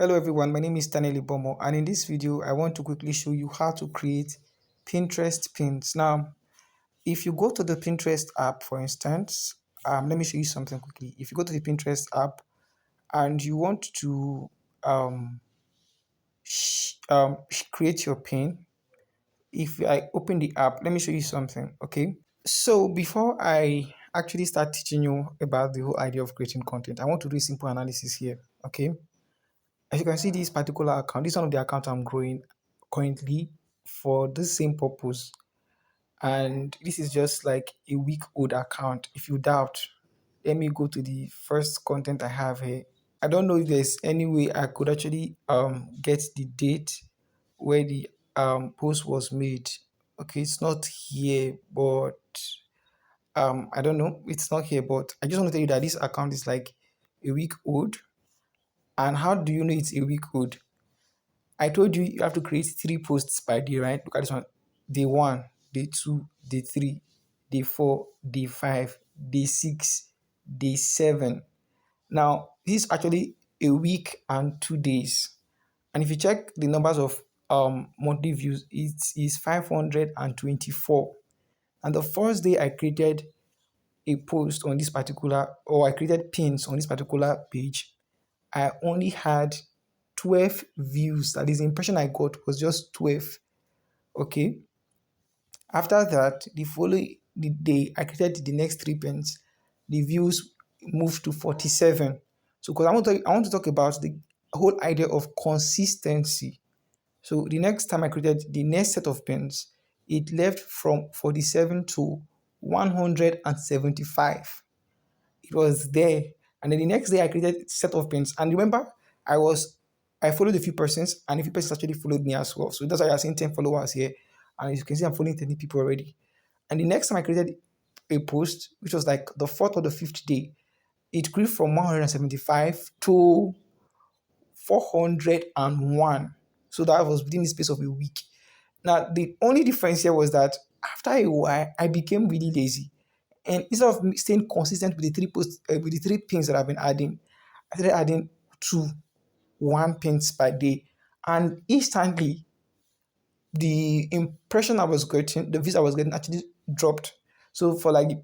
Hello everyone, my name is Stanley Bomo, and in this video I want to quickly show you how to create Pinterest pins. Now, if you go to the Pinterest app, for instance, let me show you something quickly. If you go to the Pinterest app and you want to um, create your pin, if I open the app, let me show you something, okay? So before I actually start teaching you about the whole idea of creating content, I want to do a simple analysis here, okay? As you can see, this particular account, this is one of the accounts I'm growing currently for the same purpose. And this is just like a week old account. If you doubt, let me go to the first content I have here. I don't know if there's any way I could actually get the date where the post was made. Okay, it's not here, but I don't know. It's not here, but I just want to tell you that this account is like a week old. And how do you know it's a week old? I told you you have to create 3 posts by day, right? Look at this one. Day 1, day 2, day 3, day 4, day 5, day 6, day 7. Now, this is actually a week and 2 days. And if you check the numbers of monthly views, it is 524. And the first day I created a post on this particular, or I created pins on this particular page, I only had 12 views. That is, the impression I got was just 12. Okay. After that, the following the day, I created the next 3 pins. The views moved to 47. So, because I want to talk about the whole idea of consistency. So, the next time I created the next set of pins, it left from 47 to 175. It was there. And then the next day I created a set of pins. And remember, I followed a few persons, and a few persons actually followed me as well. So that's why you're seeing 10 followers here. And as you can see, I'm following 30 people already. And the next time I created a post, which was like the fourth or the fifth day, it grew from 175 to 401. So that was within the space of a week. Now, the only difference here was that after a while, I became really lazy. And instead of staying consistent with the 3 posts, with the 3 pins that I've been adding, I started adding 2 1 pins per day. And instantly, the impression I was getting, the views I was getting actually dropped. So for like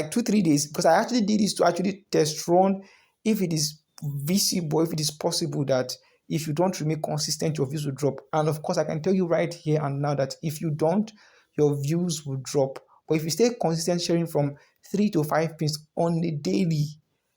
2 3 days, because I actually did this to actually test run if it is visible, if it is possible that if you don't remain consistent, your views will drop. And of course, I can tell you right here and now that if you don't, your views will drop. But if you stay consistent, sharing from 3 to 5 pins on a daily,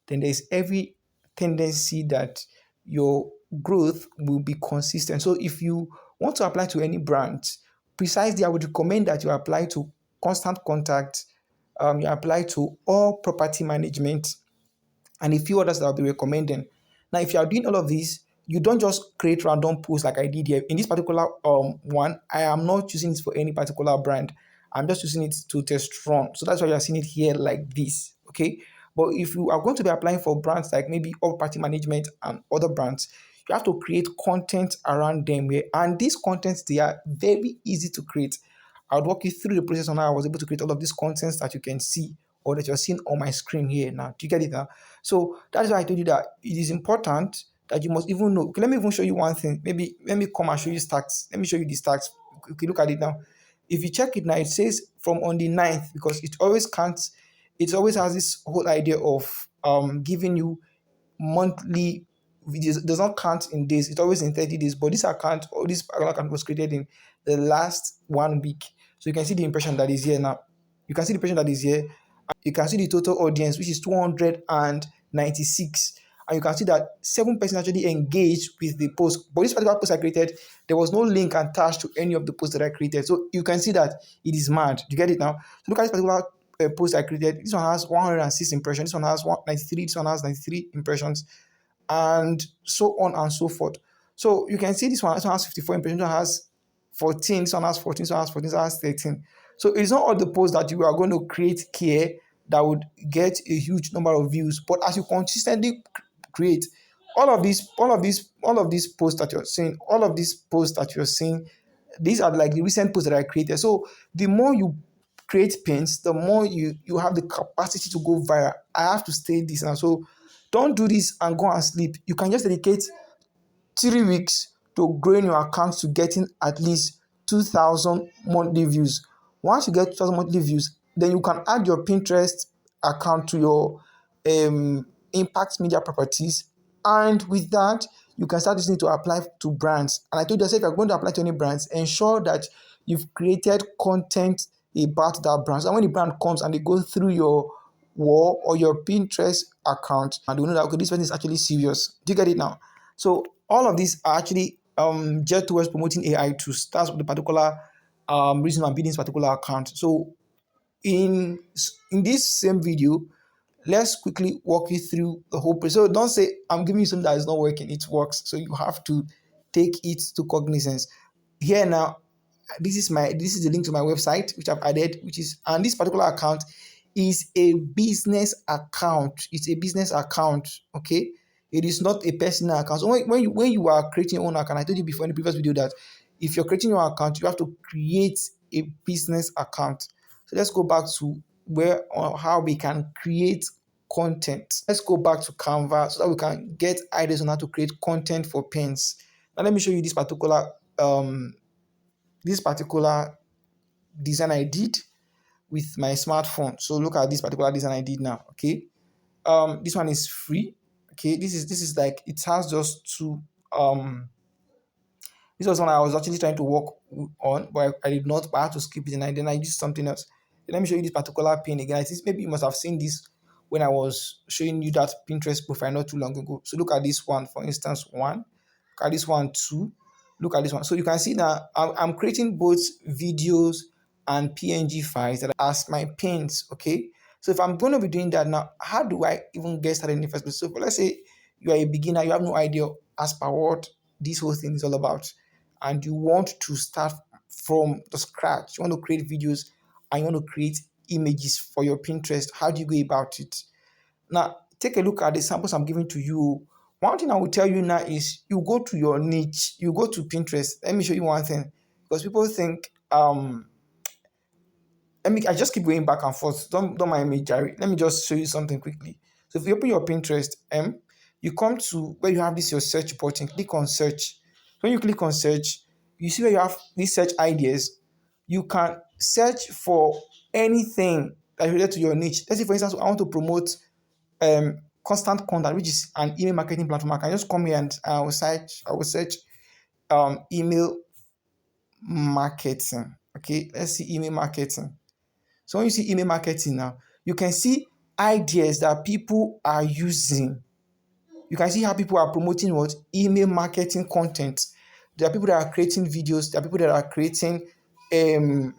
then there's every tendency that your growth will be consistent. So if you want to apply to any brand, precisely I would recommend that you apply to constant contact, you apply to all property management, and a few others that I'll be recommending. Now, if you are doing all of these, you don't just create random posts like I did here. In this particular one, I am not using it for any particular brand. I'm just using it to test run. So that's why you're seeing it here like this. Okay. But if you are going to be applying for brands like maybe all party management and other brands, you have to create content around them here. And these contents, they are very easy to create. I'll walk you through the process on how I was able to create all of these contents that you can see or that you're seeing on my screen here now. Do you get it now? So that is why I told you that it is important that you must even know. Okay, let me even show you one thing. Maybe let me come and show you stats. Let me show you the stats. Okay, look at it now. If you check it now, it says from on the 9th, because it always counts, it always has this whole idea of giving you monthly videos. It does not count in days, it's always in 30 days. But this account or this account was created in the last 1 week. So you can see the impression that is here now. You can see the impression that is here. You can see the total audience, which is 296. And you can see that 7% actually engaged with the post. But this particular post I created, there was no link attached to any of the posts that I created. So you can see that it is mad. Do you get it now? So look at this particular post I created. This one has 106 impressions. This one has 193. This one has 93 impressions, and so on and so forth. So you can see this one has 54 impressions. This one has 14. This one has 14. This one has 14. This one has 13. So it's not all the posts that you are going to create here that would get a huge number of views. But as you consistently create all of these posts that you're seeing, these are like the recent posts that I created. So the more you create pins, the more you have the capacity to go viral. I have to stay this now. So don't do this and go and sleep. You can just dedicate 3 weeks to growing your account to getting at least 2,000 monthly views. Once you get 2,000 monthly views, then you can add your Pinterest account to your impact media properties, and with that you can start using it to apply to brands. And I told you, I said, if you're going to apply to any brands, ensure that you've created content about that brand. So when the brand comes and they go through your wall or your Pinterest account, and they know that, okay, this person is actually serious. Do you get it now? So all of these are actually geared towards promoting AI tools. That's the particular reason I'm building this particular account. So in this same video, let's quickly walk you through the whole process. So don't say I'm giving you something that is not working. It works. So you have to take it to cognizance. Here now, this is the link to my website which I've added, which is, and this particular account is a business account. It's a business account. Okay. It is not a personal account. So when you are creating your own account, I told you before in the previous video that if you're creating your account, you have to create a business account. So let's go back to where or how we can create content. Let's go back to Canva so that we can get ideas on how to create content for pins. Now let me show you this particular design I did with my smartphone. So look at this particular design I did now. Okay, this one is free. Okay, this is like, it has just two this was one I was actually trying to work on, but I did not. But I had to skip it, and then I used something else. Let me show you this particular pin again. I think maybe you must have seen this when I was showing you that Pinterest profile not too long ago. So look at this one, for instance, one. Look at this one, two. Look at this one. So you can see that I'm creating both videos and PNG files that are as my pins. Okay. So if I'm going to be doing that now, how do I even get started in the first place? So let's say you are a beginner, you have no idea as per what this whole thing is all about, and you want to start from the scratch. You want to create videos and you want to create images for your Pinterest. How do you go about it? Now, take a look at the samples I'm giving to you. One thing I will tell you now is you go to your niche, you go to Pinterest. Let me show you one thing, because people think I just keep going back and forth. Don't mind me, Jerry. Let me just show you something quickly. So if you open your Pinterest, you come to where you have this your search button. Click on search. When you click on search, you see where you have these search ideas. You can search for anything that is related to your niche. Let's say, for instance, I want to promote constant contact, which is an email marketing platform. I can just come here and I will search email marketing. Okay, let's see email marketing. So when you see email marketing now, you can see ideas that people are using. You can see how people are promoting what email marketing content. There are people that are creating videos. There are people that are creating videos, and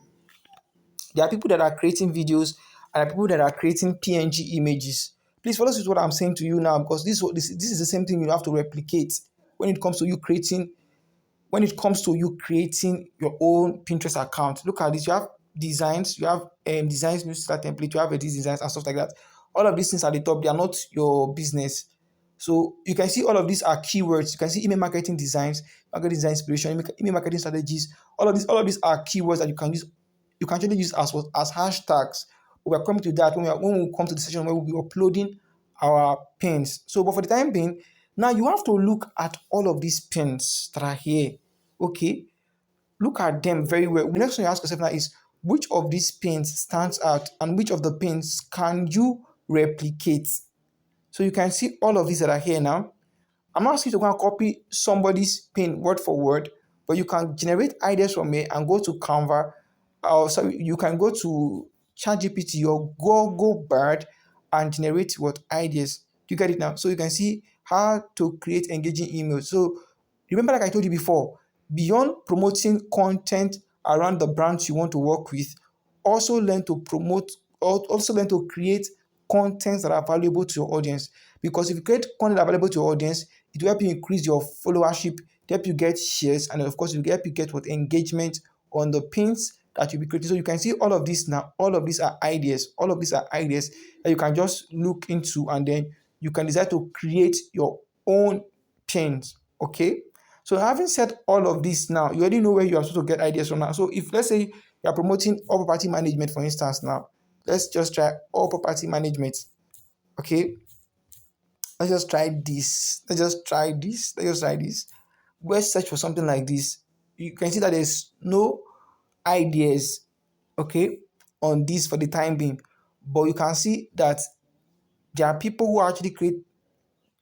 there are people that are creating PNG images. Please follow with what I'm saying to you now, because this is the same thing you have to replicate when it comes to you creating your own Pinterest account. Look at this. You have designs, designs, newsletter template, you have these designs and stuff like that. All of these things at the top, they are not your business. So you can see all of these are keywords. You can see email marketing designs, marketing design inspiration, email marketing strategies. All of these are keywords that you can use. You can actually use as hashtags. We're coming to that when we come to the session where we'll be uploading our pins. So, but for the time being, now you have to look at all of these pins that are here. Okay, look at them very well. The next thing you ask yourself now is, which of these pins stands out and which of the pins can you replicate? So you can see all of these that are here now. I'm not asking you to go and copy somebody's pin word for word, but you can generate ideas from it and go to Canva. So you can go to ChatGPT or Google Bard and generate what ideas. You get it now? So you can see how to create engaging emails. So remember, like I told you before, beyond promoting content around the brands you want to work with, also learn to create contents that are valuable to your audience. Because if you create content that are valuable to your audience, it will help you increase your followership, it will help you get shares, and of course, it will help you get what engagement on the pins that you'll be creating. So you can see all of this now. All of these are ideas. All of these are ideas that you can just look into, and then you can decide to create your own pins. Okay. So having said all of this now, you already know where you are supposed to get ideas from now. So if, let's say, you are promoting all property management, for instance, now, let's just try all property management. Okay. Let's just try this. go search for something like this, you can see that there's no ideas, okay, on this for the time being. But you can see that there are people who actually create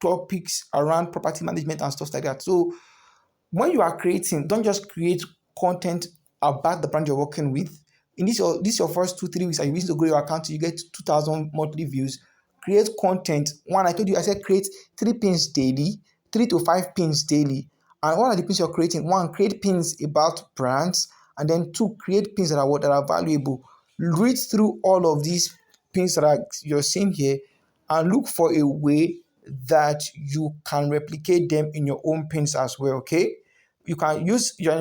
topics around property management and stuff like that. So when you are creating, don't just create content about the brand you're working with. In this your first 2 3 weeks, and you need to grow your account, you get 2,000 monthly views. Create content. One, I told you, I said create 3 pins daily, 3 to 5 pins daily. And what are the pins you're creating? One, create pins about brands, and then two, create pins that are valuable. Read through all of these pins you're seeing here, and look for a way that you can replicate them in your own pins as well. Okay, you can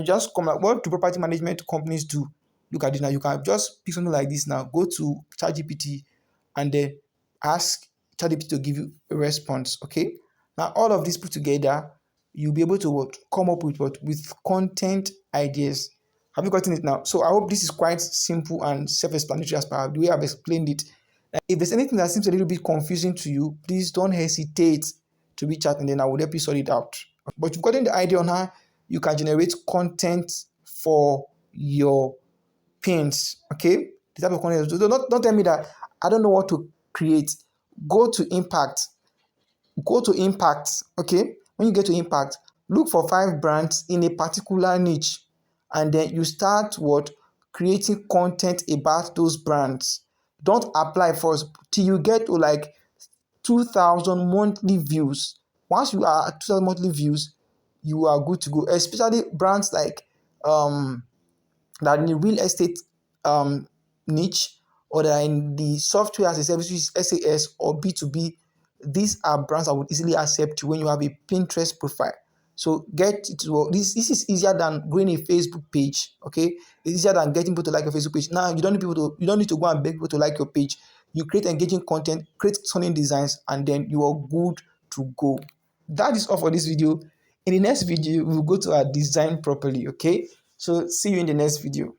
just come, like, what do property management companies do? Look at this now. You can just pick something like this now, go to ChatGPT, and then ask ChatGPT to give you a response. Okay, now all of this put together, you'll be able to come up with with content ideas. Have you gotten it now? So I hope this is quite simple and self-explanatory as per the way I've explained it. If there's anything that seems a little bit confusing to you, please don't hesitate to reach out, and then I will help you sort it out. But you've gotten the idea on how you can generate content for your pins. Okay, the type of content. Don't tell me that I don't know what to create. Go to impact. Go to impact. Okay, when you get to impact, look for 5 brands in a particular niche, and then you start creating content about those brands. Don't apply first till you get to like 2,000 monthly views. Once you are at 2,000 monthly views, you are good to go. Especially brands like that in the real estate niche, or that are in the software as a service, which is SAS or B2B. These are brands that would easily accept you when you have a Pinterest profile. So get it to this is easier than growing a Facebook page. Okay, it's easier than getting people to like your Facebook page. Now you don't need to go and beg people to like your page. You create engaging content, create stunning designs, and then you are good to go. That is all for this video. In the next video, we'll go to our design properly. Okay, so see you in the next video.